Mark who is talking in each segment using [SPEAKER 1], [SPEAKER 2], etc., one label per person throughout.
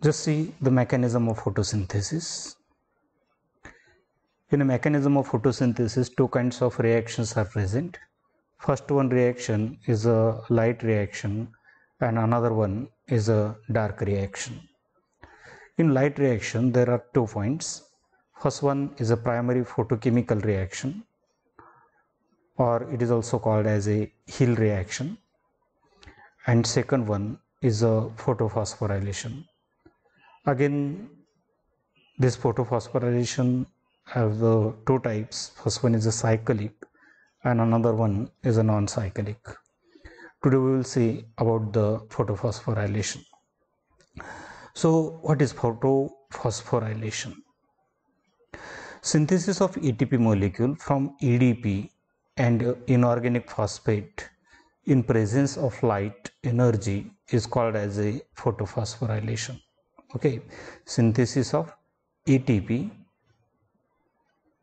[SPEAKER 1] Just see the mechanism of photosynthesis. In a mechanism of photosynthesis, two kinds of reactions are present. First one reaction is a light reaction and another one is a dark reaction. In light reaction, there are 2 points. First one is a primary photochemical reaction, or it is also called as a Hill reaction, and second one is a photophosphorylation. Again, this photophosphorylation have the 2 types. First one is a cyclic and another one is a non-cyclic. Today we will see about the photophosphorylation. So what is photophosphorylation? Synthesis of ATP molecule from EDP and inorganic phosphate in presence of light energy is called as a photophosphorylation. Okay, synthesis of ATP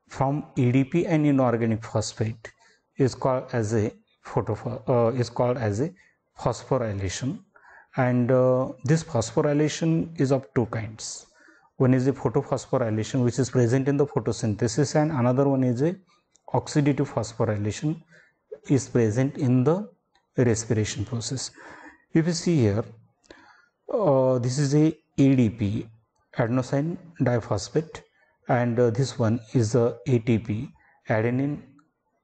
[SPEAKER 1] from EDP and inorganic phosphate is called as a phosphorylation, and this phosphorylation is of 2 kinds. One is a photophosphorylation which is present in the photosynthesis, and another one is a oxidative phosphorylation is present in the respiration process. If you see here, this is a ADP, adenosine diphosphate, and this one is the ATP, adenine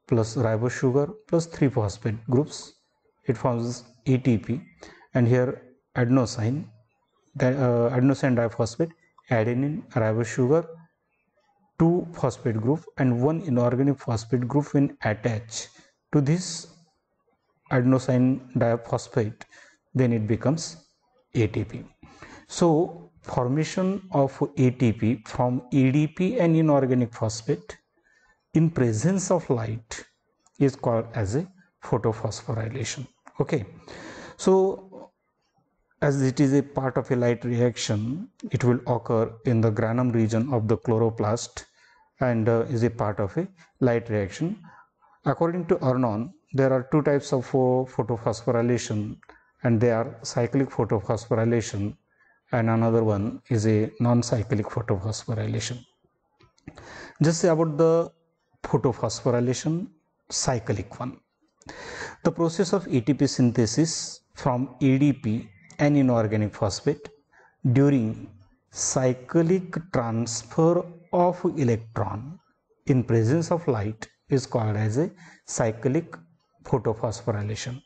[SPEAKER 1] plus ribose sugar plus 3 phosphate groups. It forms ATP, and here adenosine diphosphate, adenine, ribose sugar, 2 phosphate group and 1 inorganic phosphate group when attached to this adenosine diphosphate, then it becomes ATP. So formation of ATP from EDP and inorganic phosphate in presence of light is called as a photophosphorylation. Okay, so as it is a part of a light reaction, it will occur in the granum region of the chloroplast and is a part of a light reaction. According to Arnon, there are 2 types of photophosphorylation, and they are cyclic photophosphorylation and another one is a non-cyclic photophosphorylation. Just say about the photophosphorylation cyclic one. The process of ATP synthesis from ADP and inorganic phosphate during cyclic transfer of electron in presence of light is called as a cyclic photophosphorylation.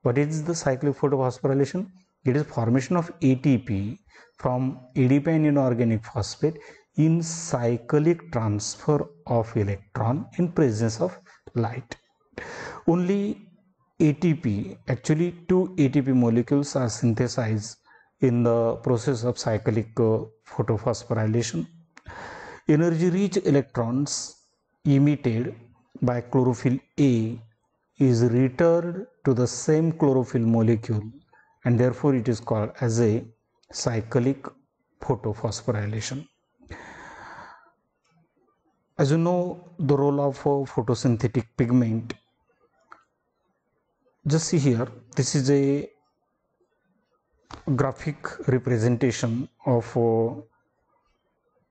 [SPEAKER 1] What is the cyclic photophosphorylation? It is formation of ATP from ADP and inorganic phosphate in cyclic transfer of electron in presence of light. Only ATP, actually 2 ATP molecules are synthesized in the process of cyclic photophosphorylation. Energy rich electrons emitted by chlorophyll A is returned to the same chlorophyll molecule, and therefore it is called as a cyclic photophosphorylation. As you know, the role of photosynthetic pigment, just see here, this is a graphic representation of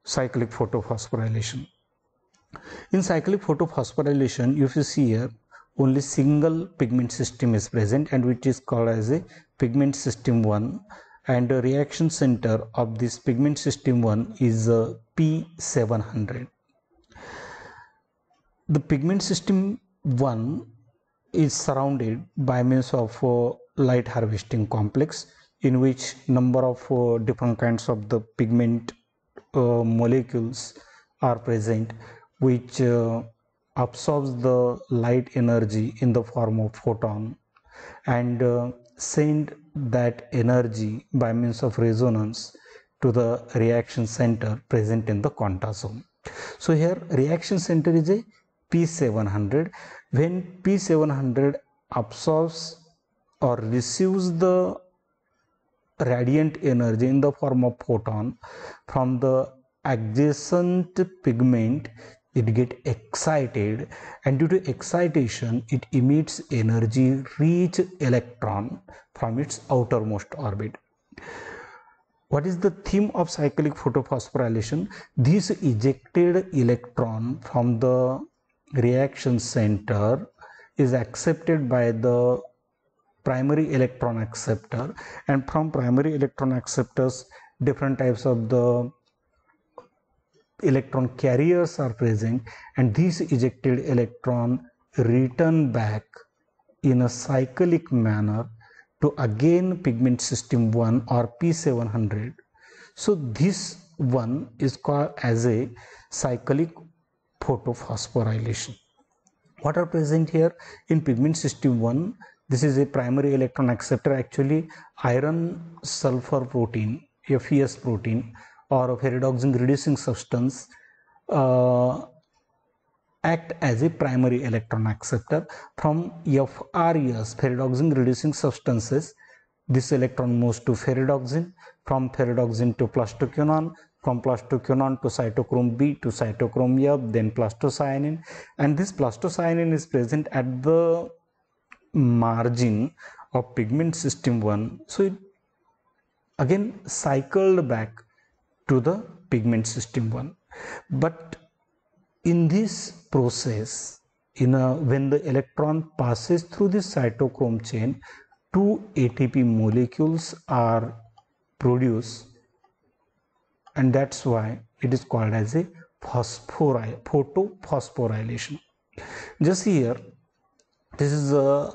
[SPEAKER 1] cyclic photophosphorylation. In cyclic photophosphorylation, if you see here, only single pigment system is present, and which is called as a pigment system 1, and the reaction center of this pigment system 1 is P700. The pigment system 1 is surrounded by means of light harvesting complex, in which number of different kinds of the pigment molecules are present, which absorbs the light energy in the form of photon and send that energy by means of resonance to the reaction center present in the quanta zone. So here reaction center is a P700. When P700 absorbs or receives the radiant energy in the form of photon from the adjacent pigment, it gets excited, and due to excitation it emits energy rich electron from its outermost orbit. what is the theme of cyclic photophosphorylation? This ejected electron from the reaction center is accepted by the primary electron acceptor, and from primary electron acceptors different types of the electron carriers are present, and these ejected electron return back in a cyclic manner to again pigment system 1 or P700. So this one is called as a cyclic photophosphorylation. What are present here in pigment system 1? This is a primary electron acceptor, actually iron sulfur protein, FES protein, or a ferredoxin reducing substance act as a primary electron acceptor. From FRES, ferredoxin reducing substances, this electron moves to ferredoxin, from ferredoxin to plastoquinone, from plastoquinone to cytochrome B to cytochrome F, then plastocyanin, and this plastocyanin is present at the margin of pigment system 1. So it again cycled back to the pigment system 1. But in this process, when the electron passes through the cytochrome chain, 2 ATP molecules are produced, and that's why it is called as a photophosphorylation. Just here, this is a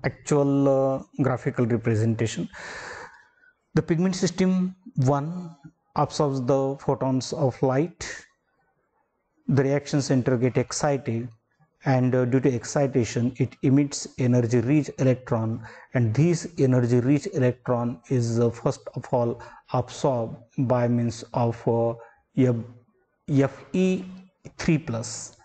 [SPEAKER 1] actual graphical representation. The pigment system 1 absorbs the photons of light. The reaction center get excited, and due to excitation it emits energy rich electron, and this energy rich electron is first of all absorbed by means of Fe3 plus.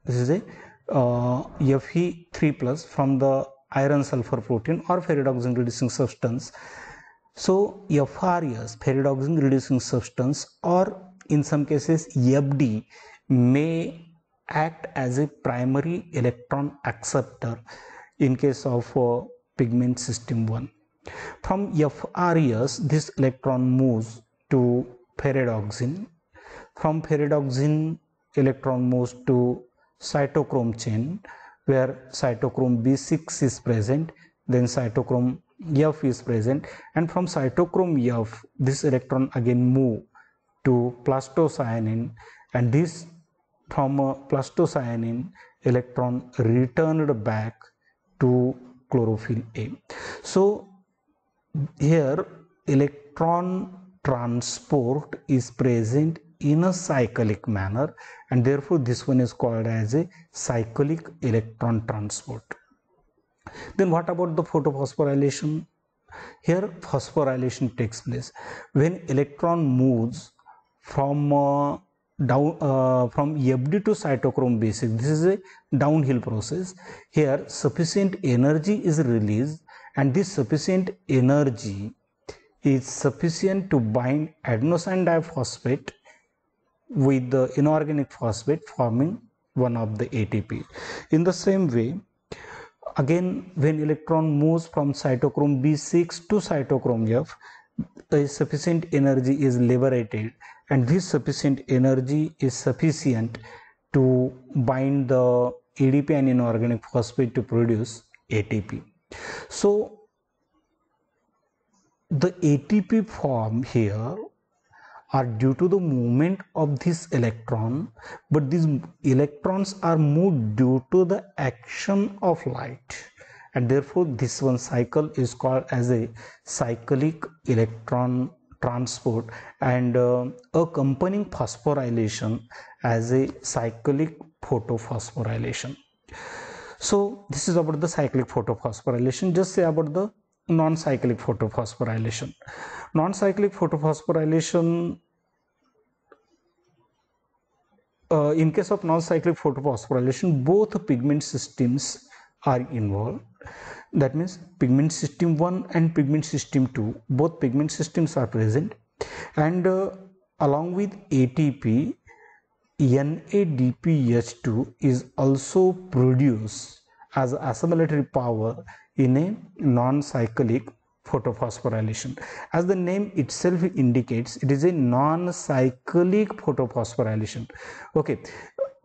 [SPEAKER 1] This is a Fe3 plus from the iron sulfur protein or ferredoxin reducing substance. So FRES, ferredoxin reducing substance, or in some cases FD, may act as a primary electron acceptor in case of pigment system 1. From FRES, this electron moves to ferredoxin. From ferredoxin, electron moves to cytochrome chain, where cytochrome B6 is present, then cytochrome F is present, and from cytochrome F, this electron again move to plastocyanin, and this from plastocyanin electron returned back to chlorophyll A. So here electron transport is present in a cyclic manner, and therefore this one is called as a cyclic electron transport. Then what about the photophosphorylation? Here phosphorylation takes place when electron moves from from FD to cytochrome B6. This is a downhill process. Here sufficient energy is released, and this sufficient energy is sufficient to bind adenosine diphosphate with the inorganic phosphate, forming one of the ATP. In the same way, again when electron moves from cytochrome B6 to cytochrome F, a sufficient energy is liberated, and this sufficient energy is sufficient to bind the ADP and inorganic phosphate to produce ATP. So the ATP form here are due to the movement of this electron, but these electrons are moved due to the action of light, and therefore this one cycle is called as a cyclic electron transport, and accompanying phosphorylation as a cyclic photophosphorylation. So this is about the cyclic photophosphorylation. Just say about the non-cyclic photophosphorylation. Non-cyclic photophosphorylation, in case of non-cyclic photophosphorylation, both pigment systems are involved. That means pigment system 1 and pigment system 2, both pigment systems are present, and along with ATP, NADPH2 is also produced as assimilatory power in a non-cyclic photophosphorylation. As the name itself indicates, it is a non-cyclic photophosphorylation. Okay,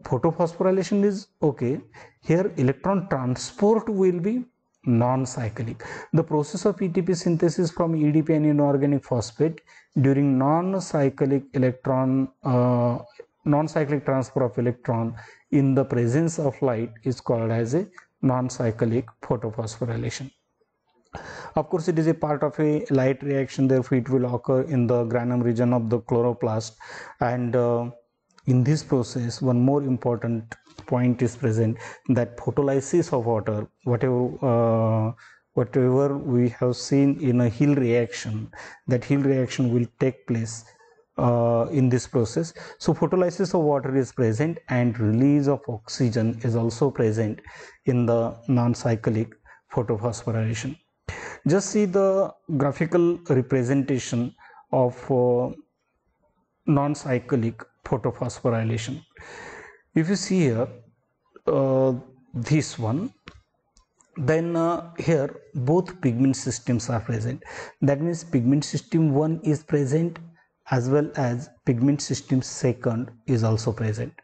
[SPEAKER 1] photophosphorylation is okay. Here electron transport will be non-cyclic. The process of ETP synthesis from EDP and inorganic phosphate during non-cyclic transfer of electron in the presence of light is called as a non-cyclic photophosphorylation. Of course, it is a part of a light reaction, therefore it will occur in the granum region of the chloroplast, and in this process one more important point is present, that photolysis of water, whatever we have seen in a Hill reaction, that Hill reaction will take place in this process. So photolysis of water is present and release of oxygen is also present in the non-cyclic photophosphorylation. Just see the graphical representation of non-cyclic photophosphorylation. If you see here this one, then here both pigment systems are present. That means pigment system 1 is present as well as pigment system 2 is also present.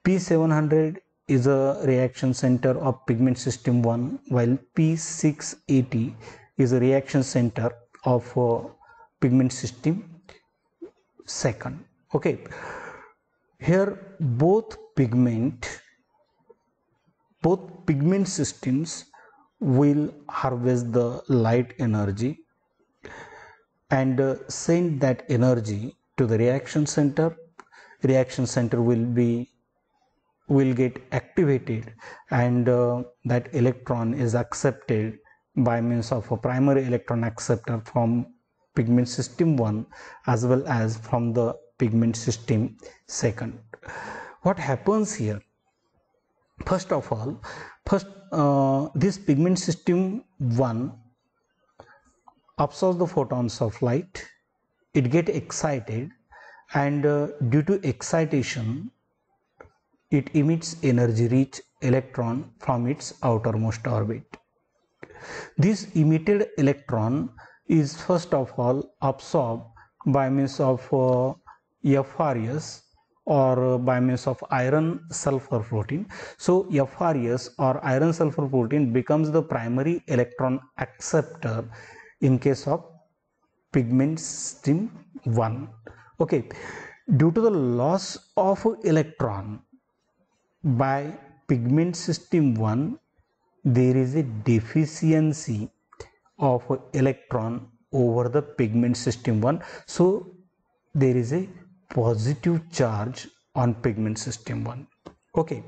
[SPEAKER 1] P700 is a reaction center of pigment system 1, while P680 is a reaction center of pigment system 2. Okay, here both pigment systems will harvest the light energy and send that energy to the reaction center. Reaction center will get activated, and that electron is accepted by means of a primary electron acceptor from pigment system 1 as well as from the pigment system 2. What happens here? First of all, this pigment system 1 absorbs the photons of light, it gets excited, and due to excitation it emits energy rich electron from its outermost orbit. This emitted electron is first of all absorbed by means of FRS, or by means of iron sulfur protein. So FRS or iron sulfur protein becomes the primary electron acceptor in case of pigment system 1. Okay, due to the loss of electron by pigment system 1, there is a deficiency of electron over the pigment system 1. So there is a positive charge on pigment system 1. Okay,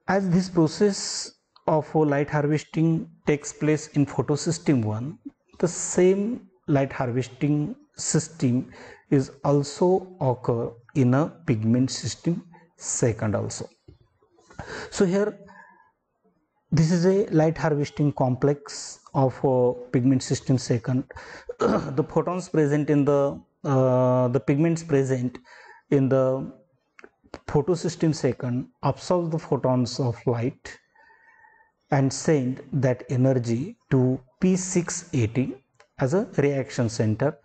[SPEAKER 1] as this process of light harvesting takes place in photosystem 1, the same light harvesting system is also occur in a pigment system 2 also. So here this is a light harvesting complex of pigment system 2. The photons present in the pigments present in the photosystem 2 absorb the photons of light and send that energy to P680 as a reaction center.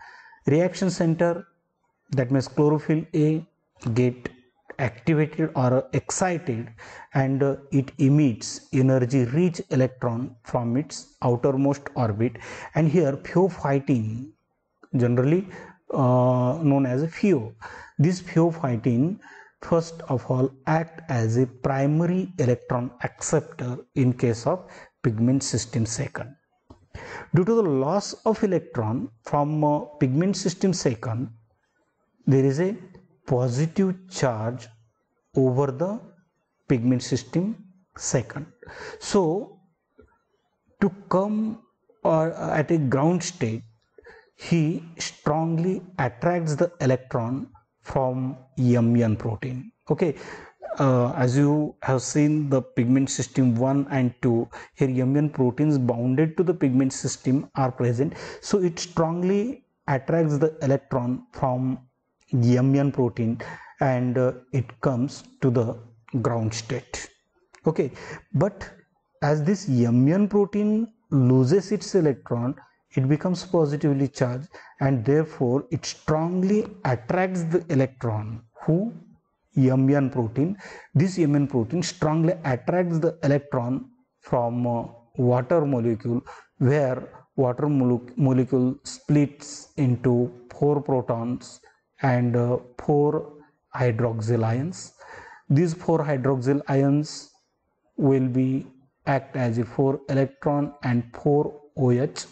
[SPEAKER 1] Reaction center, that means chlorophyll A, get activated or excited, and it emits energy rich electron from its outermost orbit, and here pheophytin, generally known as a pheo, this pheophytin first of all act as a primary electron acceptor in case of pigment system 2. Due to the loss of electron from pigment system 2, there is a positive charge over the pigment system 2. So to come at a ground state, he strongly attracts the electron from MN protein. Okay, as you have seen the pigment system 1 and 2, here MN proteins bounded to the pigment system are present, so it strongly attracts the electron from MN protein and it comes to the ground state. Okay, but as this MN protein loses its electron, it becomes positively charged, and therefore it strongly attracts the electron. Who? Mn protein. This Mn protein strongly attracts the electron from water molecule, where water molecule splits into 4 protons and 4 hydroxyl ions. These 4 hydroxyl ions will be act as a 4 electron and 4 OH.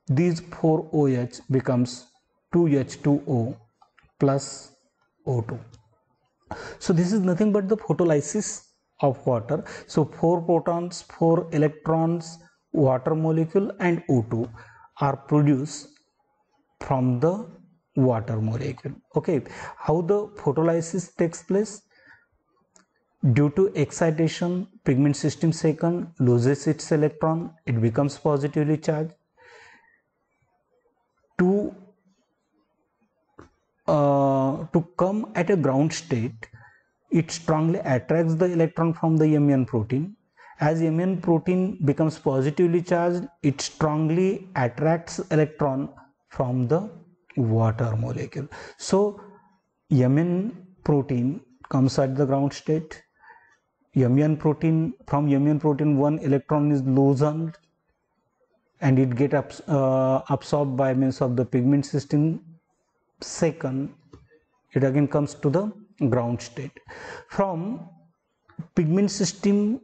[SPEAKER 1] These 4 OH becomes 2H2O plus O2. So this is nothing but the photolysis of water. So 4 protons, 4 electrons, water molecule and O2 are produced from the water molecule. Okay, how the photolysis takes place? Due to excitation, pigment system second loses its electron, it becomes positively charged. To come at a ground state, it strongly attracts the electron from the Mn protein. As Mn protein becomes positively charged, it strongly attracts electron from the water molecule. So Mn protein comes at the ground state. Mn protein, from Mn protein 1 electron is loosened and it get absorbed by means of the pigment system second. It again comes to the ground state. From pigment system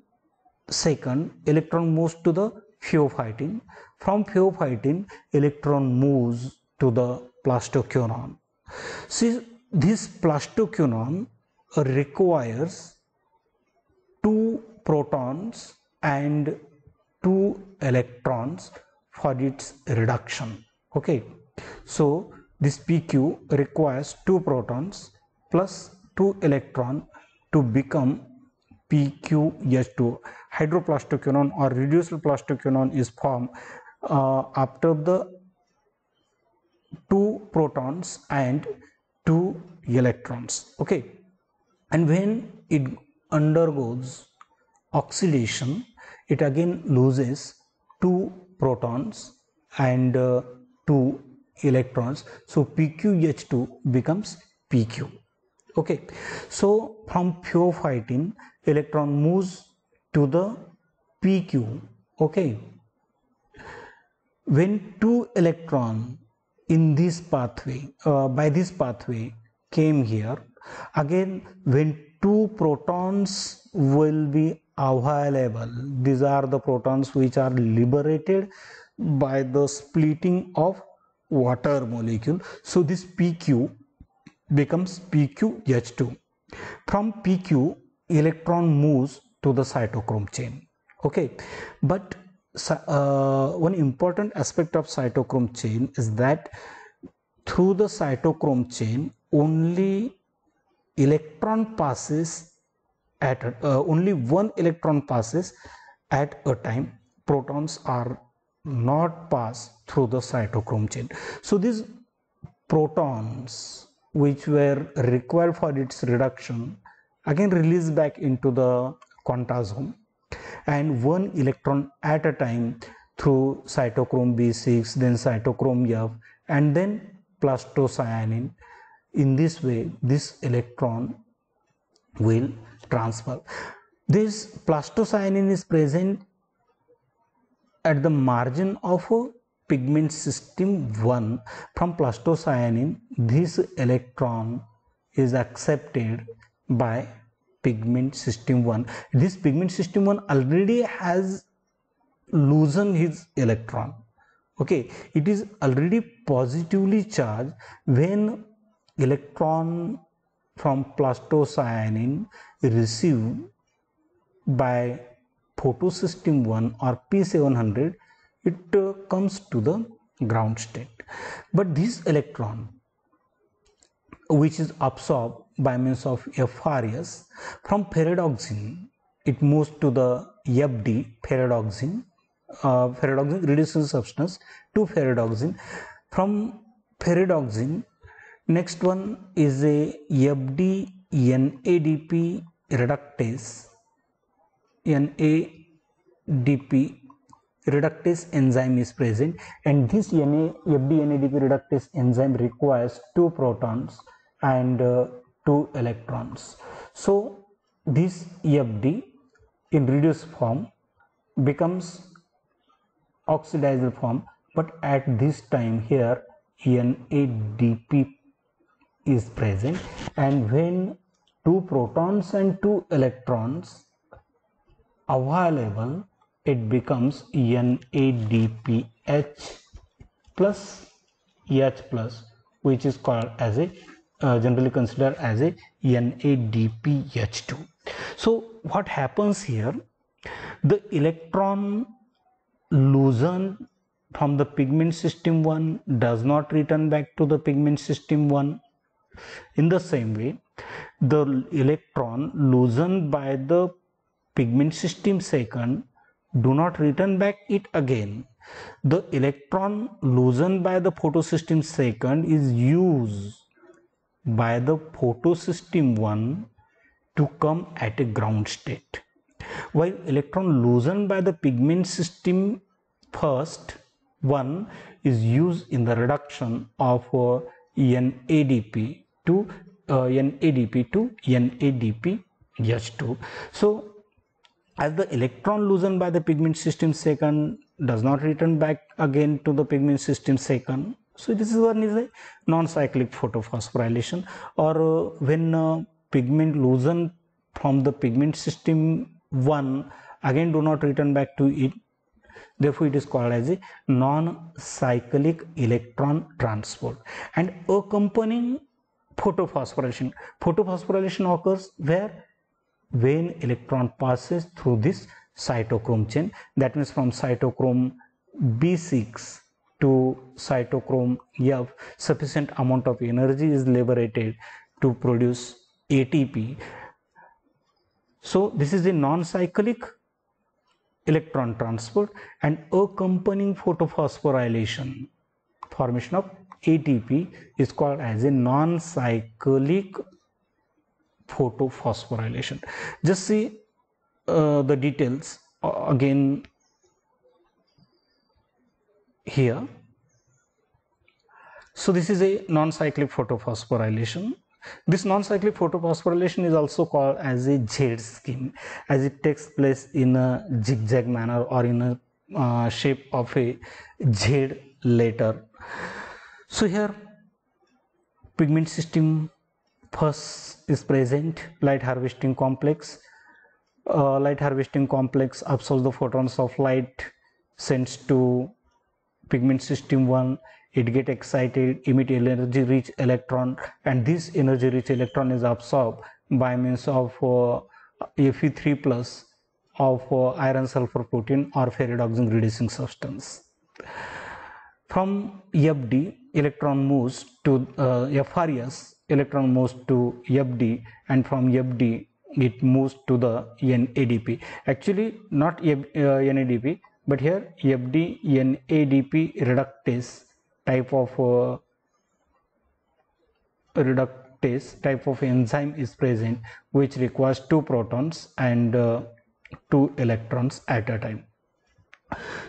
[SPEAKER 1] second, electron moves to the pheophytin. From pheophytin, electron moves to the plastoquinone. See, this plastoquinone requires 2 protons and 2 electrons for its reduction. Okay, so this PQ requires 2 protons plus 2 electron to become PQH2. Hydroplastoquinone or reduced plastoquinone is formed after the 2 protons and 2 electrons. Okay, and when it undergoes oxidation, it again loses 2 protons and 2 electrons. So PQH2 becomes PQ. Okay, so from pheophytin, electron moves to the PQ. Okay, when 2 electron in this pathway, by this pathway came here, again when 2 protons will be available, these are the protons which are liberated by the splitting of water molecule. So this PQ becomes PQH2. From PQ, electron moves to the cytochrome chain. Okay, but one important aspect of cytochrome chain is that through the cytochrome chain only electron passes at only 1 electron passes at a time. Protons are not passed through the cytochrome chain. So these protons which were required for its reduction again release back into the quantazome, and 1 electron at a time through cytochrome B6, then cytochrome F, and then plastocyanin. In this way, this electron will transfer. This plastocyanin is present at the margin of a pigment system 1. From plastocyanin, this electron is accepted by pigment system 1. This pigment system 1 already has loosened his electron. Okay, it is already positively charged. When electron from plastocyanin received by photosystem 1 or P700, it comes to the ground state. But this electron, which is absorbed by means of FRS, from ferredoxin, it moves to the FD, ferredoxin, ferredoxin reducing substance to ferredoxin. From ferredoxin, next one is a FD NADP reductase, NADP reductase enzyme is present, and this FD-NADP reductase enzyme requires 2 protons and 2 electrons. So this FD in reduced form becomes oxidized form, but at this time here NADP is present, and when 2 protons and 2 electrons available, it becomes NADPH plus H plus, which is called as a generally considered as a NADPH2. So what happens here, the electron loosened from the pigment system 1 does not return back to the pigment system 1. In the same way, the electron loosened by the pigment system 2 do not return back it again. The electron loosened by the photosystem 2 is used by the photosystem 1 to come at a ground state, while electron loosened by the pigment system 1 is used in the reduction of NADP to NADPH2. So as the electron loosened by the pigment system 2 does not return back again to the pigment system 2, so this is one is a non-cyclic photophosphorylation, or when pigment loosened from the pigment system 1 again do not return back to it, therefore it is called as a non-cyclic electron transport. And accompanying photosphorylation occurs where, when electron passes through this cytochrome chain, that means from cytochrome B6 to cytochrome F, sufficient amount of energy is liberated to produce ATP. So this is a non-cyclic electron transport, and accompanying photophosphorylation, formation of ATP, is called as a non-cyclic photophosphorylation. Just see the details again here. So this is a non-cyclic photophosphorylation. This non-cyclic photophosphorylation is also called as a Z scheme, as it takes place in a zigzag manner or in a shape of a Z letter. So here pigment system first is present, light harvesting complex. Light harvesting complex absorbs the photons of light, sends to pigment system 1, it get excited, emit energy rich electron, and this energy rich electron is absorbed by means of Fe3 plus of iron sulfur protein or ferredoxin reducing substance. From FD, electron moves to FRS, electron moves to FD, and from FD it moves to the NADP. Actually not NADP, but here FD NADP reductase type of enzyme is present, which requires 2 protons and 2 electrons at a time.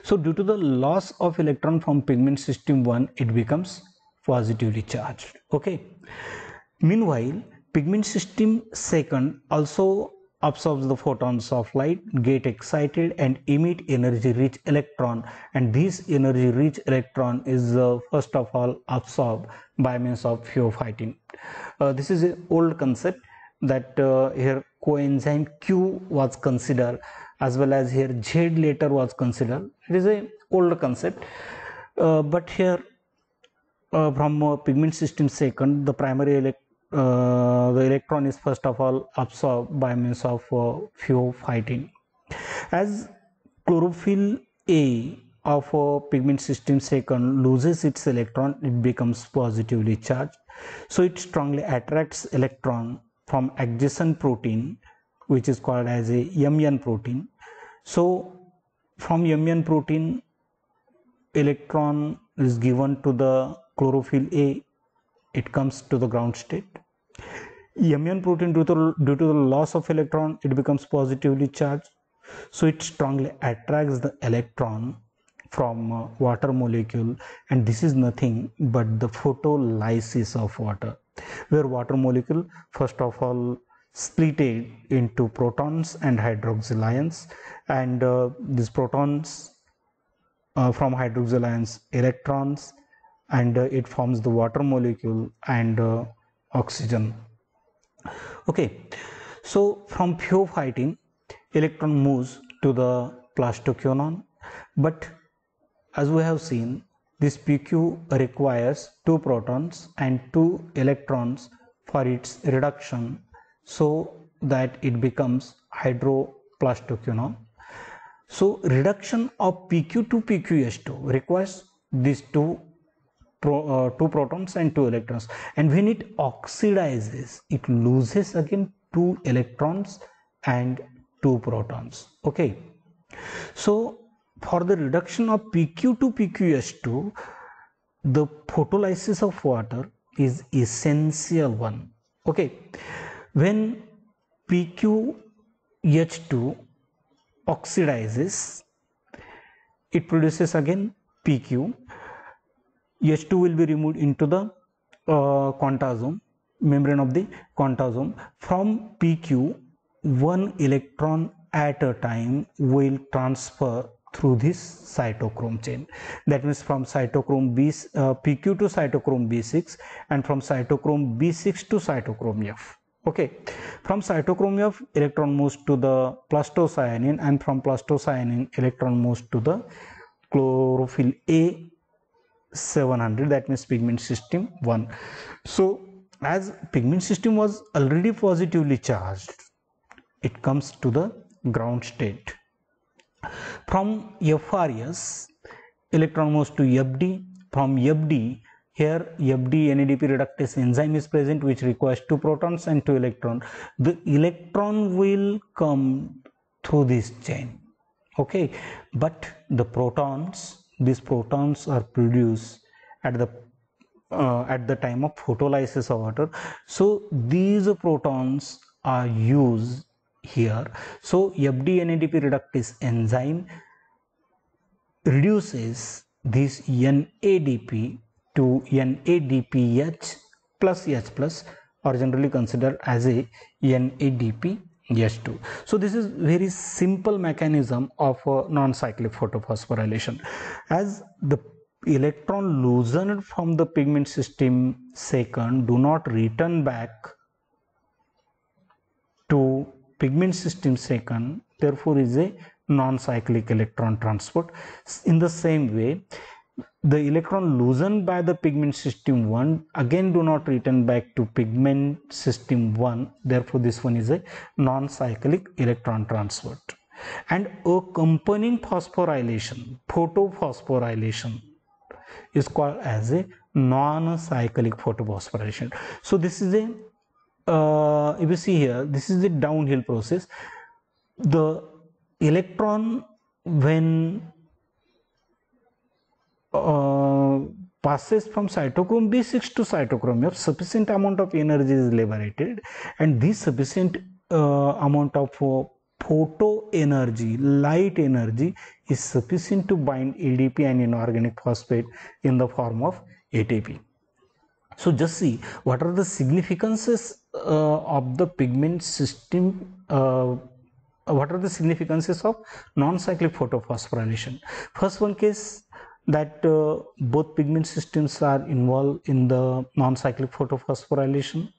[SPEAKER 1] So due to the loss of electron from pigment system 1, it becomes positively charged. Okay. Meanwhile, pigment system 2 also absorbs the photons of light, get excited and emit energy rich electron, and this energy rich electron is first of all absorbed by means of pheophytin. This is an old concept that here coenzyme Q was considered, as well as here Z later was considered. It is a old concept, but here from pigment system 2, the primary the electron is first of all absorbed by means of pheophytin. As chlorophyll A of pigment system 2 loses its electron, it becomes positively charged. So it strongly attracts electron from adjacent protein, which is called as a MN protein. So from MN protein, electron is given to the chlorophyll A, it comes to the ground state. MN protein, due to the loss of electron, it becomes positively charged, so it strongly attracts the electron from water molecule, and this is nothing but the photolysis of water, where water molecule first of all split it into protons and hydroxyl ions, and these protons from hydroxyl ions electrons, and it forms the water molecule and oxygen. Okay, so from phosphating, electron moves to the plastoquinone, but as we have seen, this PQ requires 2 protons and 2 electrons for its reduction, so that it becomes hydroplastoquinone. So reduction of PQ to PQH2 requires these two protons and 2 electrons, and when it oxidizes, it loses again 2 electrons and 2 protons. Okay, so for the reduction of PQ to PQH2, the photolysis of water is essential one. Okay, when PQH2 oxidizes, it produces again PQ. H2 will be removed into the quantazome, membrane of the quantazome. From PQ, 1 electron at a time will transfer through this cytochrome chain. That means from cytochrome PQ to cytochrome B6, and from cytochrome B6 to cytochrome F. Okay, from cytochrome F, electron moves to the plastocyanin, and from plastocyanin, electron moves to the chlorophyll A 700, that means pigment system 1. So as pigment system was already positively charged, it comes to the ground state. From FRS, electron moves to FD. From FD, here FD NADP reductase enzyme is present, which requires 2 protons and 2 electrons. The electron will come through this chain. Okay, but the protons, these protons are produced at the time of photolysis of water. So these protons are used here. So FD NADP reductase enzyme reduces this NADP to NADPH plus H plus, or generally considered as a NADPH2. So this is very simple mechanism of non-cyclic photophosphorylation. As the electron loosened from the pigment system second do not return back to pigment system second, therefore is a non-cyclic electron transport. In the same way, the electron loosened by the pigment system 1 again do not return back to pigment system 1, therefore this one is a non-cyclic electron transport. And accompanying phosphorylation, photophosphorylation, is called as a non-cyclic photophosphorylation. So this is a if you see here, this is a downhill process. The electron, when passes from cytochrome B6 to cytochrome F, sufficient amount of energy is liberated, and this sufficient amount of photo energy, light energy, is sufficient to bind ADP and inorganic phosphate in the form of ATP. So just see what are the significances of the pigment system, what are the significances of non-cyclic photophosphorylation. First one case, that both pigment systems are involved in the non-cyclic photophosphorylation.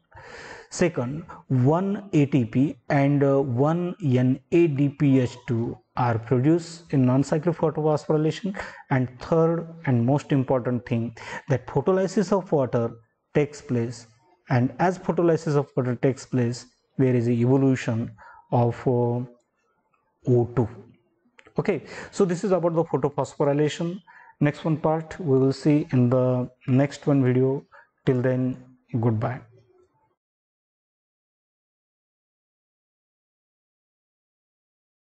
[SPEAKER 1] Second, 1 ATP and 1 NADPH2 are produced in non-cyclic photophosphorylation. And third and most important thing, that photolysis of water takes place, and as photolysis of water takes place, there is a evolution of O2. Okay, so this is about the photophosphorylation. Next one part we will see in the next one video. Till then, goodbye.